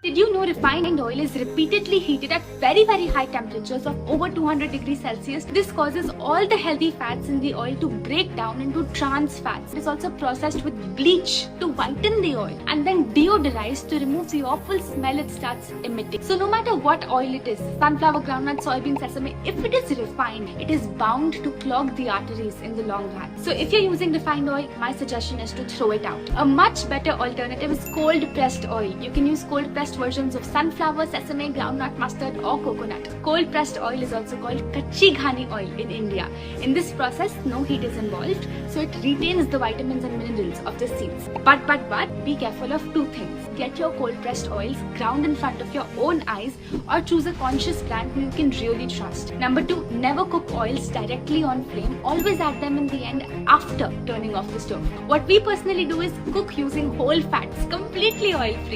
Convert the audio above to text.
Did you know refined oil is repeatedly heated at very high temperatures of over 200 degrees Celsius? This causes all the healthy fats in the oil to break down into trans fats. It is also processed with bleach to whiten the oil and then deodorized to remove the awful smell it starts emitting. So no matter what oil it is, sunflower, groundnut, soybean, sesame, if it is refined, it is bound to clog the arteries in the long run. So if you're using refined oil, my suggestion is to throw it out. A much better alternative is cold pressed oil. You can use cold pressed versions of sunflower, sesame, groundnut, mustard or coconut. Cold pressed oil is also called kachi ghani oil in India. In this process, no heat is involved, so it retains the vitamins and minerals of the seeds. But be careful of two things. Get your cold pressed oils ground in front of your own eyes or choose a conscious brand who you can really trust. Number 2, never cook oils directly on flame. Always add them in the end after turning off the stove. What we personally do is cook using whole fats, completely oil free.